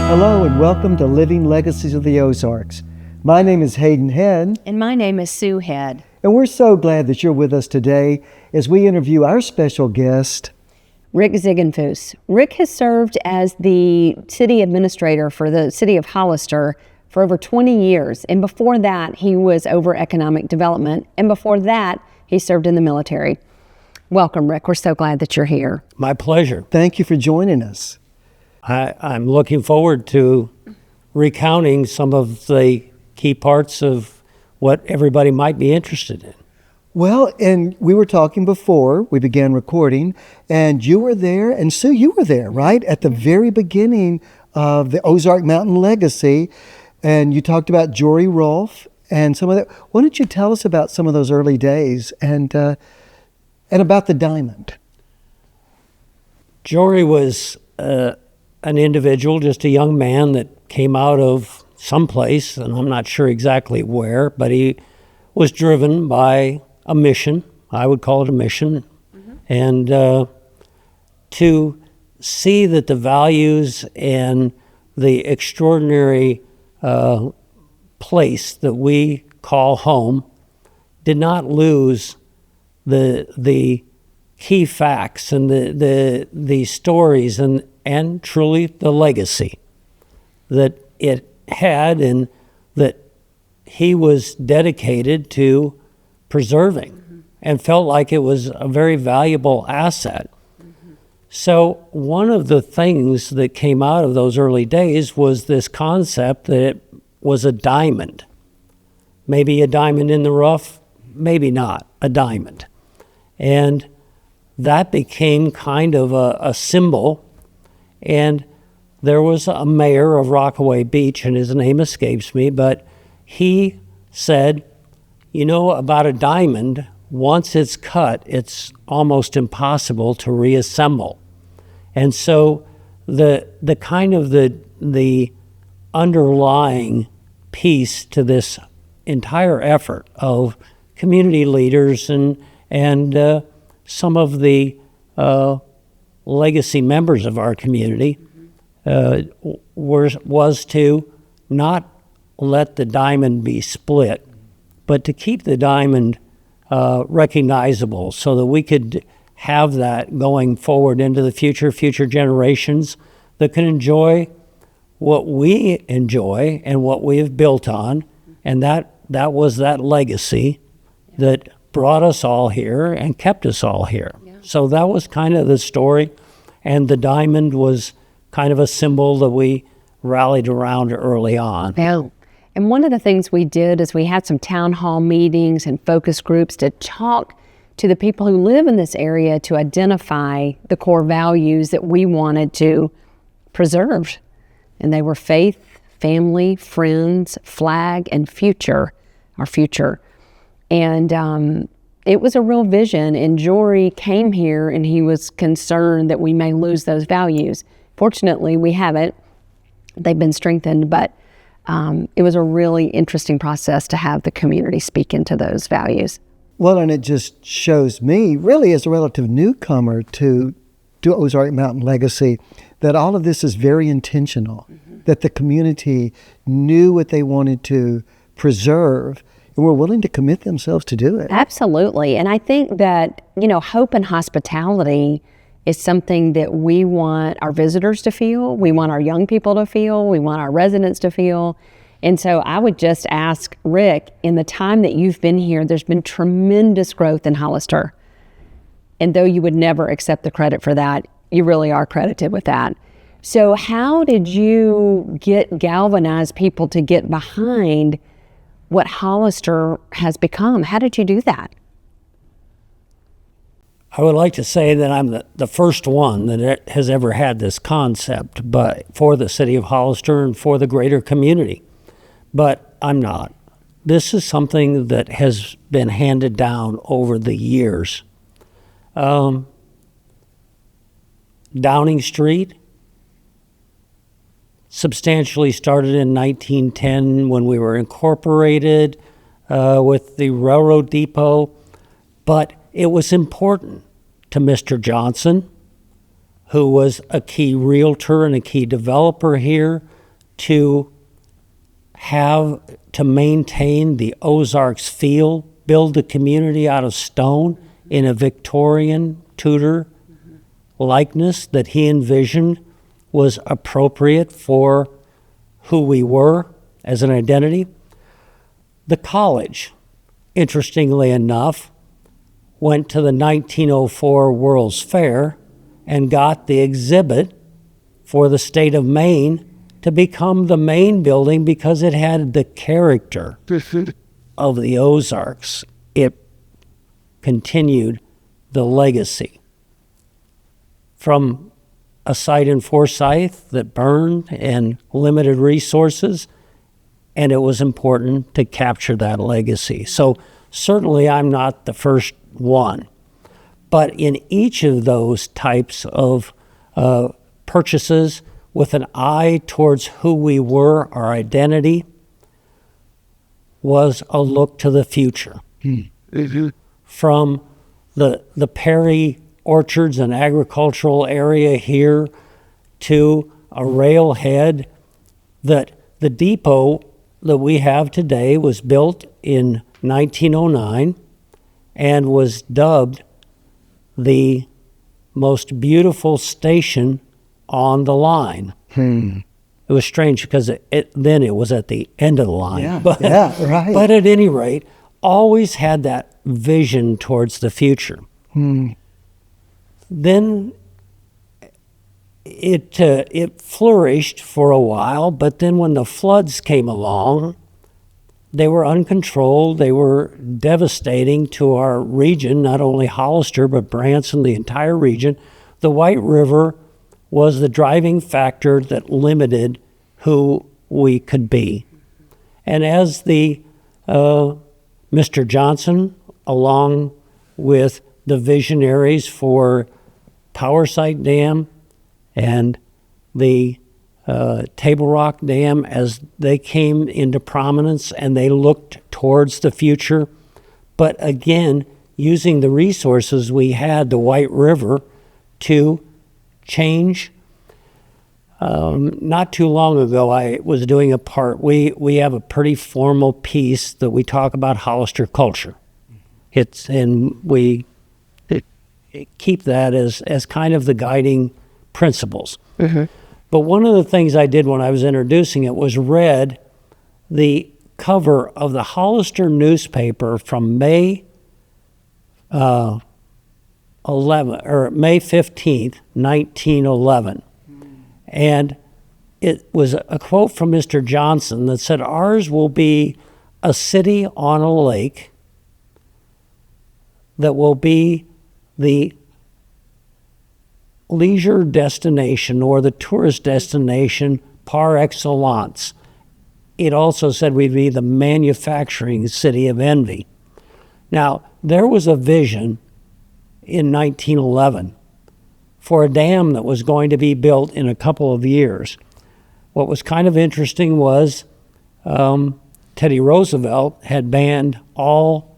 Hello and welcome to Living Legacies of the Ozarks. My name is Hayden Head. And my name is Sue Head. And we're so glad that you're with us today as we interview our special guest, Rick Ziegenfuss. Rick has served as the city administrator for the City of Hollister for over 20 years. And before that, he was over economic development. And before that, he served in the military. Welcome, Rick. We're so glad that you're here. My pleasure. Thank you for joining us. I'm looking forward to recounting some of the key parts of what everybody might be interested in. Well, and we were talking before we began recording, and you were there, and Sue, you were there, right? At the very beginning of the Ozark Mountain Legacy, and you talked about Jory Rolfe and some of that. Why don't you tell us about some of those early days and about the diamond? Jory was an individual, just a young man that came out of someplace, and I'm not sure exactly where, but he was driven by a mission. I would call it a mission. Mm-hmm. And to see that the values and the extraordinary place that we call home did not lose the key facts and the stories and truly the legacy that it had and that he was dedicated to preserving. Mm-hmm. And felt like it was a very valuable asset. Mm-hmm. So one of the things that came out of those early days was this concept that it was a diamond. Maybe a diamond in the rough, maybe not, a diamond. And that became kind of a symbol. And there was a mayor of Rockaway Beach, and his name escapes me, but he said, you know, about a diamond, once it's cut, it's almost impossible to reassemble. And so the kind of the underlying piece to this entire effort of community leaders and some of the legacy members of our community was to not let the diamond be split, but to keep the diamond recognizable so that we could have that going forward into the future generations that can enjoy what we enjoy and what we have built on. And that was that legacy that brought us all here and kept us all here. Yeah. So that was kind of the story. And the diamond was kind of a symbol that we rallied around early on. Yeah. And one of the things we did is we had some town hall meetings and focus groups to talk to the people who live in this area to identify the core values that we wanted to preserve. And they were faith, family, friends, flag, and future, our future. And it was a real vision. And Jory came here and he was concerned that we may lose those values. Fortunately, we haven't. They've been strengthened, but it was a really interesting process to have the community speak into those values. Well, and it just shows me, really as a relative newcomer to Ozark Mountain Legacy, that all of this is very intentional, mm-hmm. that the community knew what they wanted to preserve and were willing to commit themselves to do it. Absolutely. And I think that, hope and hospitality is something that we want our visitors to feel, we want our young people to feel, we want our residents to feel. And so I would just ask Rick, in the time that you've been here, there's been tremendous growth in Hollister. And though you would never accept the credit for that, you really are credited with that. So how did you galvanize people to get behind what Hollister has become? How did you do that? I would like to say that I'm the first one that has ever had this concept, but for the city of Hollister and for the greater community. But I'm not. This is something that has been handed down over the years. Downing Street substantially started in 1910 when we were incorporated with the railroad depot, but it was important to Mr. Johnson, who was a key realtor and a key developer here, to maintain the Ozarks feel, build the community out of stone in a Victorian Tudor likeness that he envisioned was appropriate for who we were as an identity. The college, interestingly enough, went to the 1904 World's Fair and got the exhibit for the state of Maine to become the main building because it had the character of the Ozarks. It continued the legacy from a site in Forsyth that burned and limited resources, and it was important to capture that legacy. So certainly I'm not the first one, but in each of those types of purchases with an eye towards who we were, our identity, was a look to the future. From the Perry orchards and agricultural area here to a railhead, that the depot that we have today was built in 1909 and was dubbed the most beautiful station on the line. It was strange because then it was at the end of the line. Right. But at any rate, always had that vision towards the future. Then it flourished for a while, but then when the floods came along, they were uncontrolled. They were devastating to our region, not only Hollister, but Branson, the entire region. The White River was the driving factor that limited who we could be. And as the Mr. Johnson, along with the visionaries for Power Site Dam and the Table Rock Dam, as they came into prominence and they looked towards the future, but again, using the resources we had, the White River, to change. Not too long ago, I was doing a part. We have a pretty formal piece that we talk about Hollister culture. We keep that as kind of the guiding principles. But one of the things I did when I was introducing it was read the cover of the Hollister newspaper from May 15th, 1911. And it was a quote from Mr. Johnson that said, "Ours will be a city on a lake that will be the leisure destination or the tourist destination par excellence." It also said we'd be the manufacturing city of envy. Now, there was a vision in 1911 for a dam that was going to be built in a couple of years. What was kind of interesting was Teddy Roosevelt had banned all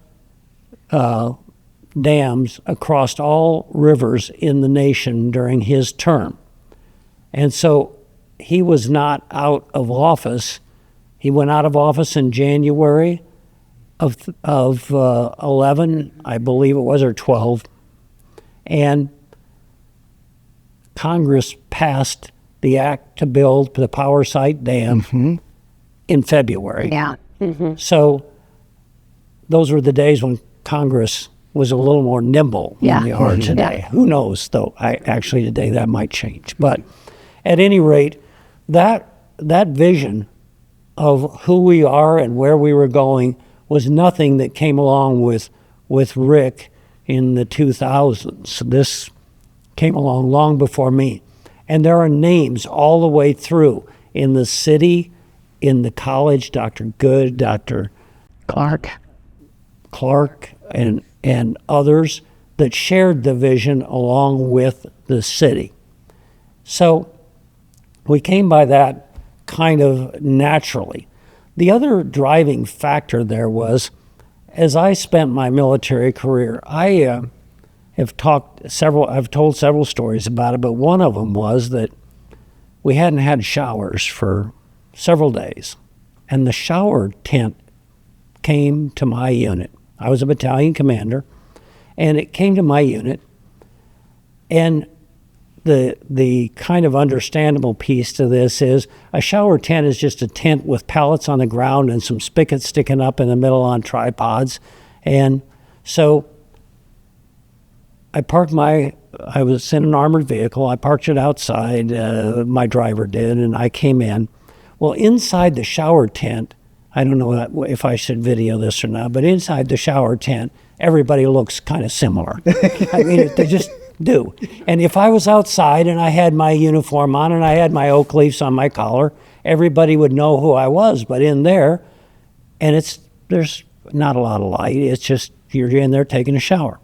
dams across all rivers in the nation during his term. And so he was not out of office. He went out of office in January of 11, I believe it was, or 12. And Congress passed the act to build the Power Site Dam in February. So those were the days when Congress was a little more nimble than they are today. Who knows, though? Actually, today that might change. But at any rate, that vision of who we are and where we were going was nothing that came along with Rick in the 2000s. This came along long before me. And there are names all the way through in the city, in the college, Dr. Good, Dr. Clark, and others that shared the vision along with the city. So we came by that kind of naturally. The other driving factor there was, as I spent my military career, I've told several stories about it, but one of them was that we hadn't had showers for several days, and the shower tent came to my unit. I was a battalion commander, and it came to my unit, and the kind of understandable piece to this is a shower tent is just a tent with pallets on the ground and some spigots sticking up in the middle on tripods. And so I was in an armored vehicle. I parked it outside. My driver did, and I came in. Well, inside the shower tent, I don't know if I should video this or not, but inside the shower tent, everybody looks kind of similar. I mean, they just do. And if I was outside and I had my uniform on and I had my oak leaves on my collar, everybody would know who I was. But in there, and there's not a lot of light. It's just you're in there taking a shower.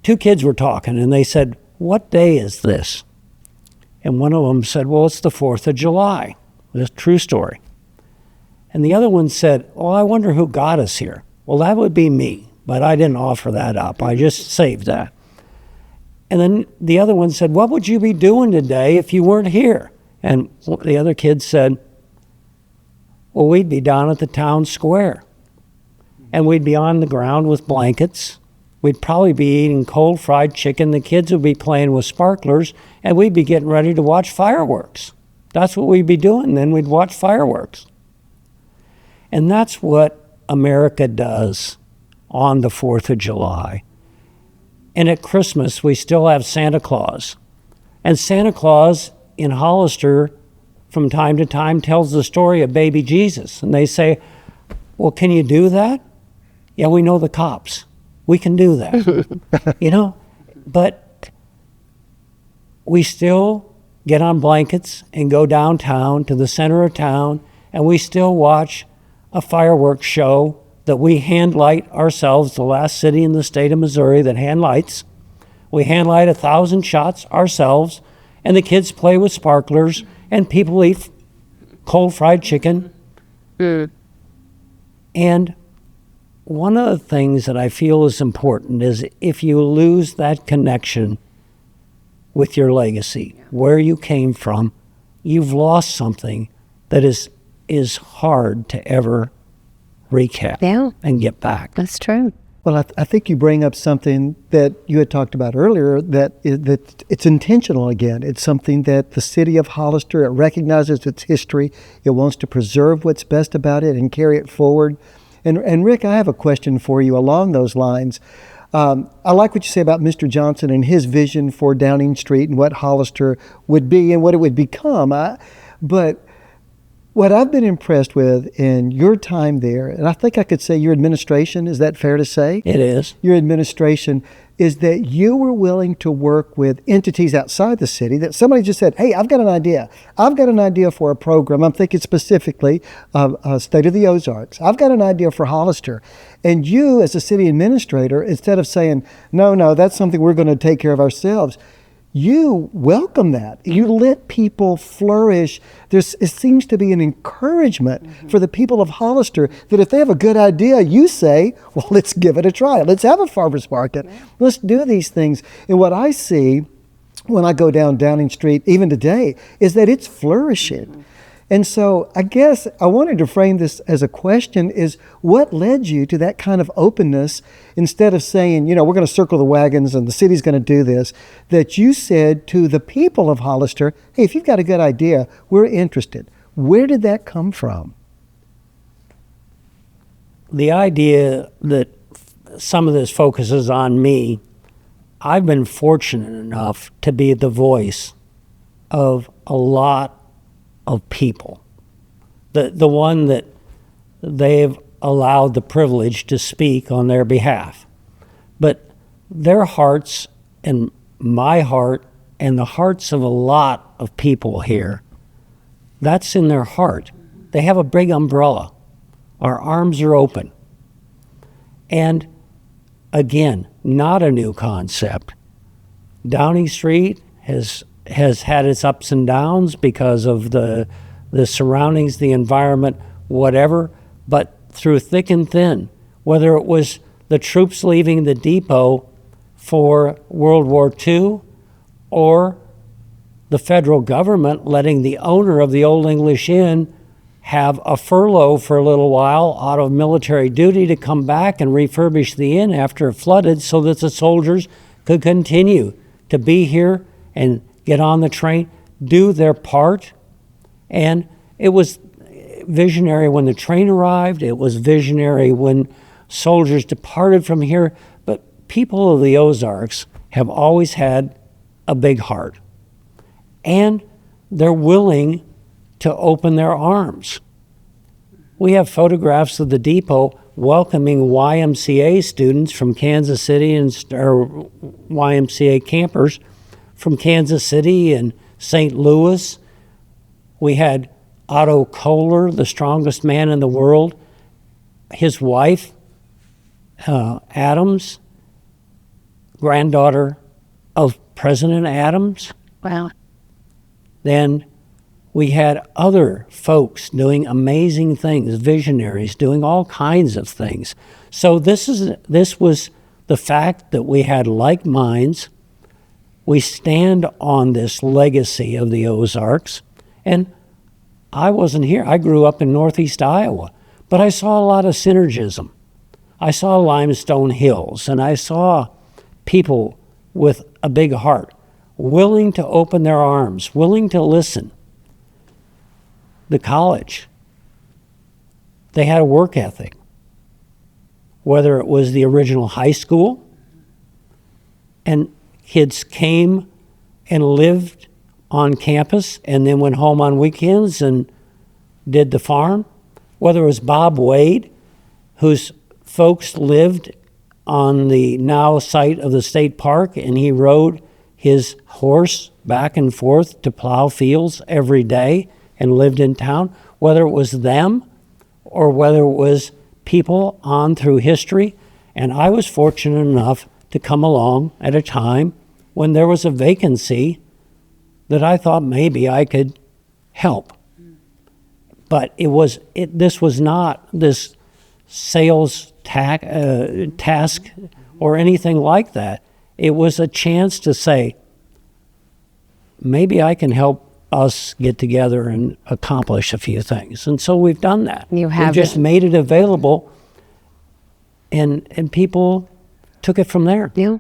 Two kids were talking, and they said, "What day is this?" And one of them said, "Well, it's the 4th of July." It's a true story. And the other one said, "Oh, I wonder who got us here." Well, that would be me, but I didn't offer that up. I just saved that. And then the other one said, "What would you be doing today if you weren't here?" And the other kid said, "Well, we'd be down at the town square. And we'd be on the ground with blankets. We'd probably be eating cold fried chicken. The kids would be playing with sparklers, and we'd be getting ready to watch fireworks. That's what we'd be doing. Then we'd watch fireworks." And that's what America does on the 4th of July. And at Christmas, we still have Santa Claus. And Santa Claus in Hollister, from time to time, tells the story of baby Jesus. And they say, "Well, can you do that?" "Yeah, we know the cops. We can do that." But we still get on blankets and go downtown to the center of town, and we still watch a fireworks show that we hand light ourselves, the last city in the state of Missouri that hand lights. We hand light 1,000 shots ourselves, and the kids play with sparklers, and people eat cold fried chicken. And one of the things that I feel is important is if you lose that connection with your legacy, where you came from, you've lost something that is hard to ever recap and get back. That's true. Well, I think you bring up something that you had talked about earlier, that it's intentional again. It's something that the city of Hollister, it recognizes its history. It wants to preserve what's best about it and carry it forward. And Rick, I have a question for you along those lines. I like what you say about Mr. Johnson and his vision for Downing Street and what Hollister would be and what it would become. But what I've been impressed with in your time there, and I think I could say your administration, is that fair to say? It is. Your administration, is that you were willing to work with entities outside the city, that somebody just said, "Hey, I've got an idea. I've got an idea for a program." I'm thinking specifically of State of the Ozarks. "I've got an idea for Hollister." And you, as a city administrator, instead of saying, no, that's something we're going to take care of ourselves, you welcome that. You let people flourish. It seems to be an encouragement for the people of Hollister that if they have a good idea, you say, "Well, let's give it a try. Let's have a farmer's market. Let's do these things." And what I see when I go down Downing Street, even today, is that it's flourishing. And so I guess I wanted to frame this as a question, is what led you to that kind of openness instead of saying, we're going to circle the wagons and the city's going to do this, that you said to the people of Hollister, "Hey, if you've got a good idea, we're interested." Where did that come from? The idea that some of this focuses on me, I've been fortunate enough to be the voice of a lot of people, the one that they've allowed the privilege to speak on their behalf. But their hearts and my heart and the hearts of a lot of people here, that's in their heart. They have a big umbrella. Our arms are open. And again, not a new concept. Downing Street has had its ups and downs because of the surroundings, the environment, whatever, but through thick and thin, whether it was the troops leaving the depot for World War II or the federal government letting the owner of the Old English Inn have a furlough for a little while out of military duty to come back and refurbish the inn after it flooded so that the soldiers could continue to be here and get on the train, do their part. And it was visionary when the train arrived. It was visionary when soldiers departed from here. But people of the Ozarks have always had a big heart. And they're willing to open their arms. We have photographs of the depot welcoming YMCA students from Kansas City or YMCA campers from Kansas City and St. Louis. We had Otto Kohler, the strongest man in the world, his wife, Adams, granddaughter of President Adams. Wow. Then we had other folks doing amazing things, visionaries doing all kinds of things. So this was the fact that we had like minds. We stand on this legacy of the Ozarks. And I wasn't here. I grew up in Northeast Iowa, but I saw a lot of synergism. I saw limestone hills, and I saw people with a big heart, willing to open their arms, willing to listen. The college, they had a work ethic. Whether it was the original high school, and kids came and lived on campus and then went home on weekends and did the farm, whether it was Bob Wade, whose folks lived on the now site of the state park, and he rode his horse back and forth to plow fields every day and lived in town, whether it was them or whether it was people on through history. And I was fortunate enough to come along at a time when there was a vacancy that I thought maybe I could help. But this was not this sales task or anything like that. It was a chance to say, maybe I can help us get together and accomplish a few things. And so we've done that. You have We've just made it available, and people took it from there, Yeah.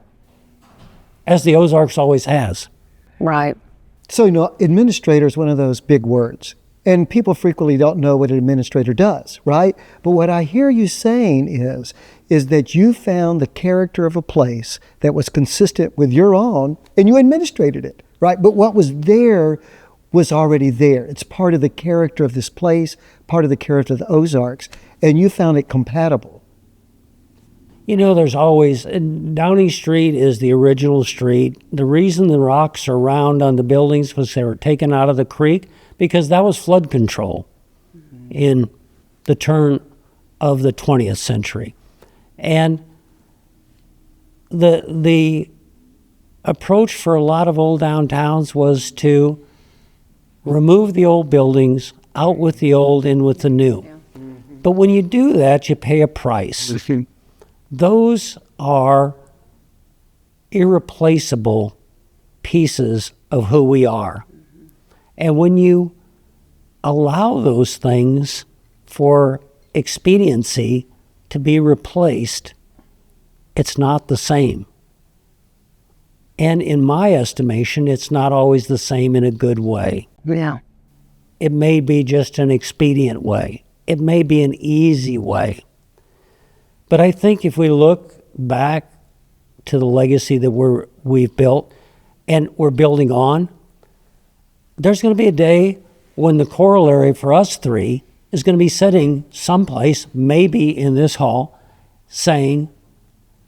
as the Ozarks always has. Right. So, administrator is one of those big words, and people frequently don't know what an administrator does, right? But what I hear you saying is that you found the character of a place that was consistent with your own, and you administrated it, right? But what was there was already there. It's part of the character of this place, part of the character of the Ozarks, and you found it compatible. There's always, Downing Street is the original street. The reason the rocks are round on the buildings was they were taken out of the creek because that was flood control in the turn of the 20th century. And the approach for a lot of old downtowns was to remove the old buildings, out with the old, in with the new. Yeah. Mm-hmm. But when you do that, you pay a price. Those are irreplaceable pieces of who we are. Mm-hmm. And when you allow those things for expediency to be replaced, it's not the same. And in my estimation, it's not always the same in a good way. Yeah. It may be just an expedient way. It may be an easy way. But I think if we look back to the legacy that we've built and we're building on, there's going to be a day when the corollary for us three is going to be sitting someplace, maybe in this hall, saying,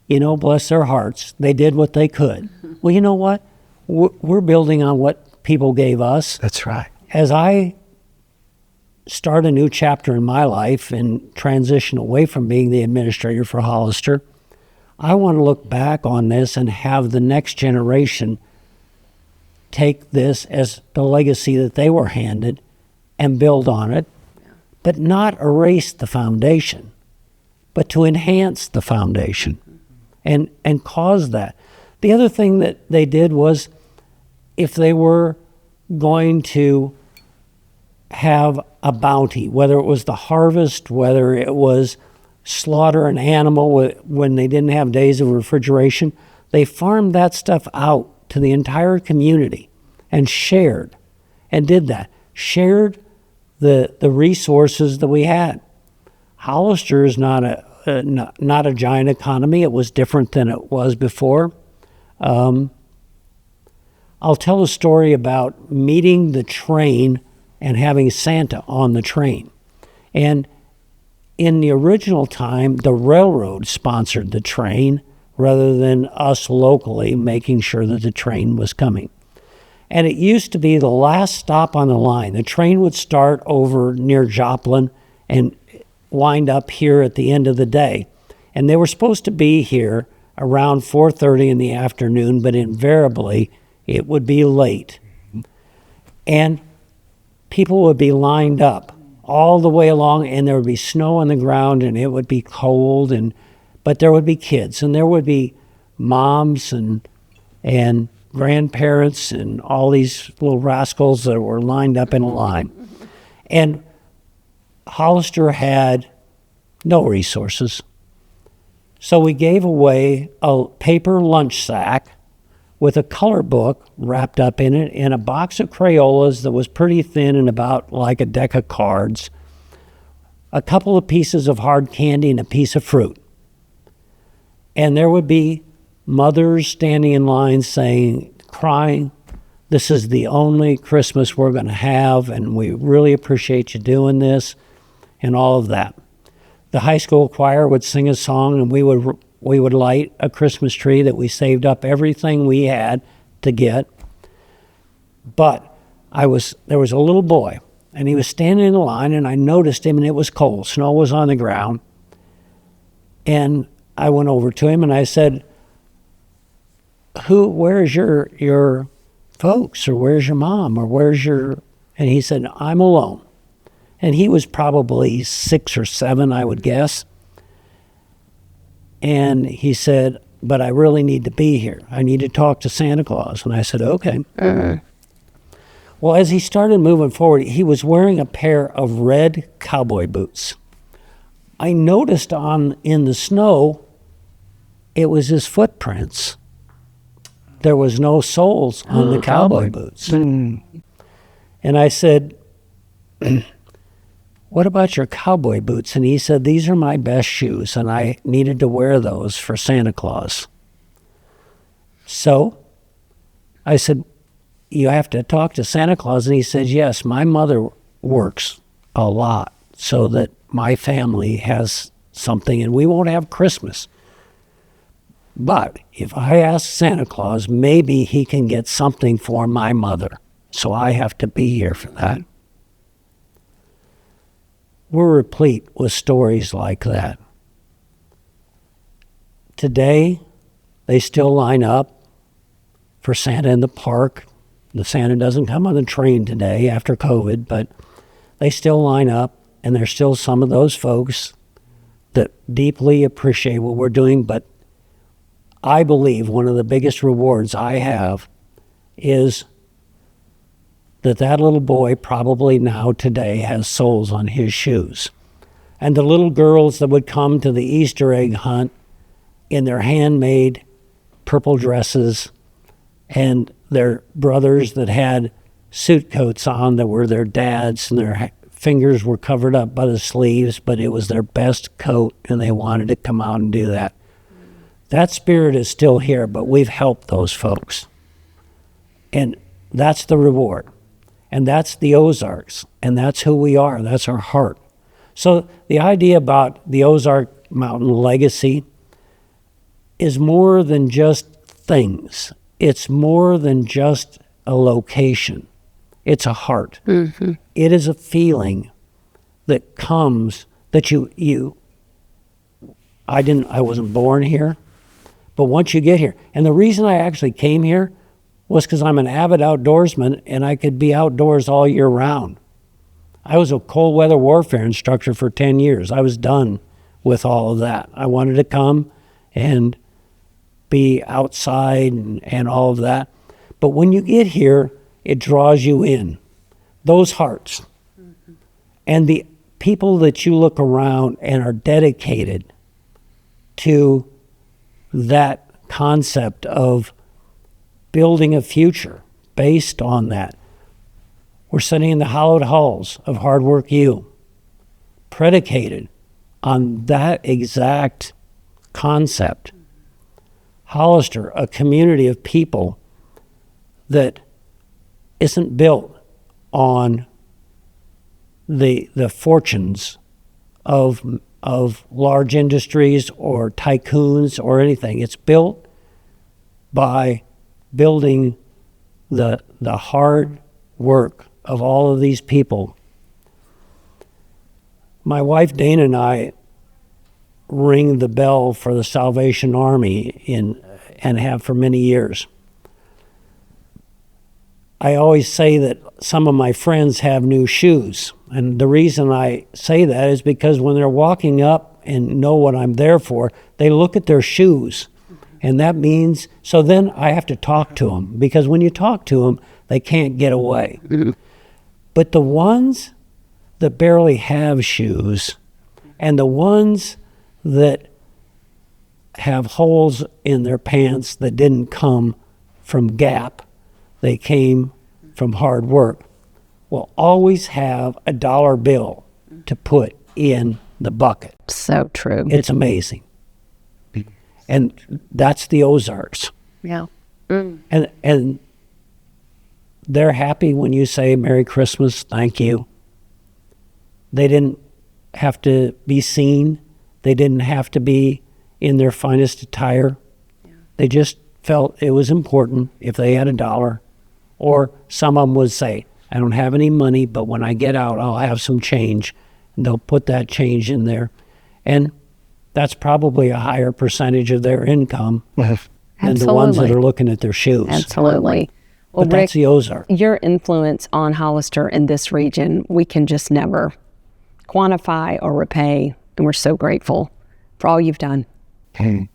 bless their hearts, they did what they could. Well, you know what? We're building on what people gave us. That's right. As I start a new chapter in my life and transition away from being the administrator for Hollister, I want to look back on this and have the next generation take this as the legacy that they were handed and build on it, but not erase the foundation, but to enhance the foundation and cause that. The other thing that they did was, if they were going to have a bounty, whether it was the harvest, whether it was slaughter an animal when they didn't have days of refrigeration. They farmed that stuff out to the entire community and shared and did that. Shared the resources that we had. Hollister is not a giant economy. It was different than it was before. I'll tell a story about meeting the train and having Santa on the train. And in the original time, the railroad sponsored the train rather than us locally making sure that the train was coming. And it used to be the last stop on the line. The train would start over near Joplin and wind up here at the end of the day. And they were supposed to be here around 4:30 in the afternoon, but invariably it would be late. And people would be lined up all the way along, and there would be snow on the ground, and it would be cold, but there would be kids, and there would be moms and grandparents and all these little rascals that were lined up in a line. And Hollister had no resources. So we gave away a paper lunch sack with a color book wrapped up in it and a box of Crayolas that was pretty thin and about like a deck of cards, a couple of pieces of hard candy and a piece of fruit. And there would be mothers standing in line crying, "This is the only Christmas we're going to have, and we really appreciate you doing this," and all of that. The high school choir would sing a song, and we would light a Christmas tree that we saved up everything we had to get. But there was a little boy, and he was standing in the line, and I noticed him, and it was cold. Snow was on the ground. And I went over to him, and I said, "Where's your folks, or where's your mom, or where's your..." And he said, "I'm alone." And he was probably 6 or 7, I would guess. And he said, "But I really need to be here. I need to talk to Santa Claus." And I said, "Okay." Well, as he started moving forward, he was wearing a pair of red cowboy boots. I noticed in the snow, it was his footprints. There was no soles on the cowboy boots. And I said, "What about your cowboy boots?" And he said, "These are my best shoes, and I needed to wear those for Santa Claus." So I said, "You have to talk to Santa Claus." And he said, "Yes, my mother works a lot so that my family has something, and we won't have Christmas. But if I ask Santa Claus, maybe he can get something for my mother. So I have to be here for that." We're replete with stories like that. Today, they still line up for Santa in the park. The Santa doesn't come on the train today after COVID, but they still line up, and there's still some of those folks that deeply appreciate what we're doing. But I believe one of the biggest rewards I have is that little boy probably now today has soles on his shoes. And the little girls that would come to the Easter egg hunt in their handmade purple dresses, and their brothers that had suit coats on that were their dads, and their fingers were covered up by the sleeves, but it was their best coat, and they wanted to come out and do that. That spirit is still here, but we've helped those folks. And that's the reward. And that's the Ozarks. And that's who we are. That's our heart. So the idea about the Ozark Mountain legacy is more than just things. It's more than just a location. It's a heart. Mm-hmm. It is a feeling that comes that I wasn't born here, but once you get here, and the reason I actually came here was because I'm an avid outdoorsman, and I could be outdoors all year round. I was a cold weather warfare instructor for 10 years. I was done with all of that. I wanted to come and be outside and all of that. But when you get here, it draws you in. Those hearts. And the people that you look around and are dedicated to that concept of building a future based on that. We're sitting in the hallowed halls of Hard Work U, predicated on that exact concept. Hollister, a community of people that isn't built on the fortunes of large industries or tycoons or anything. It's built by building the hard work of all of these people. My wife Dana and I ring the bell for the Salvation Army and have for many years. I always say that some of my friends have new shoes. And the reason I say that is because when they're walking up and know what I'm there for, they look at their shoes. And that means, so then I have to talk to them, because when you talk to them, they can't get away. But the ones that barely have shoes and the ones that have holes in their pants that didn't come from Gap, they came from hard work, will always have a dollar bill to put in the bucket. So true. It's amazing. And that's the Ozarks. Yeah. And they're happy when you say Merry Christmas, thank you. They didn't have to be seen. They didn't have to be in their finest attire. Yeah. They just felt it was important if they had a dollar. Or some of them would say, I don't have any money, but when I get out, I'll have some change. And they'll put that change in there. And that's probably a higher percentage of their income than the ones that are looking at their shoes. Absolutely. Well, But that's Rick, the Ozark. your influence on Hollister in this region, we can just never quantify or repay, and we're so grateful for all you've done. And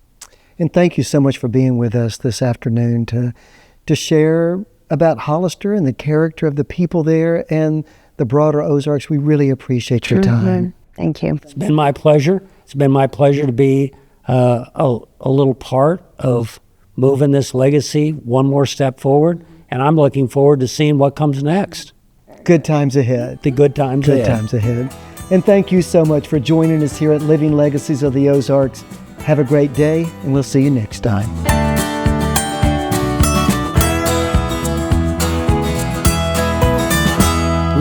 thank you so much for being with us this afternoon to share about Hollister and the character of the people there and the broader Ozarks. We really appreciate your time. Thank you. It's been my pleasure. It's been my pleasure to be a little part of moving this legacy one more step forward. And I'm looking forward to seeing what comes next. Good times ahead. The good times ahead. Good times ahead. And thank you so much for joining us here at Living Legacies of the Ozarks. Have a great day, and we'll see you next time.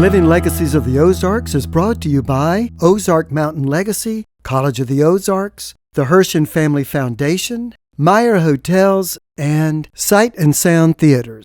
Living Legacies of the Ozarks is brought to you by Ozark Mountain Legacy, College of the Ozarks, the Hershin Family Foundation, Meyer Hotels, and Sight and Sound Theaters.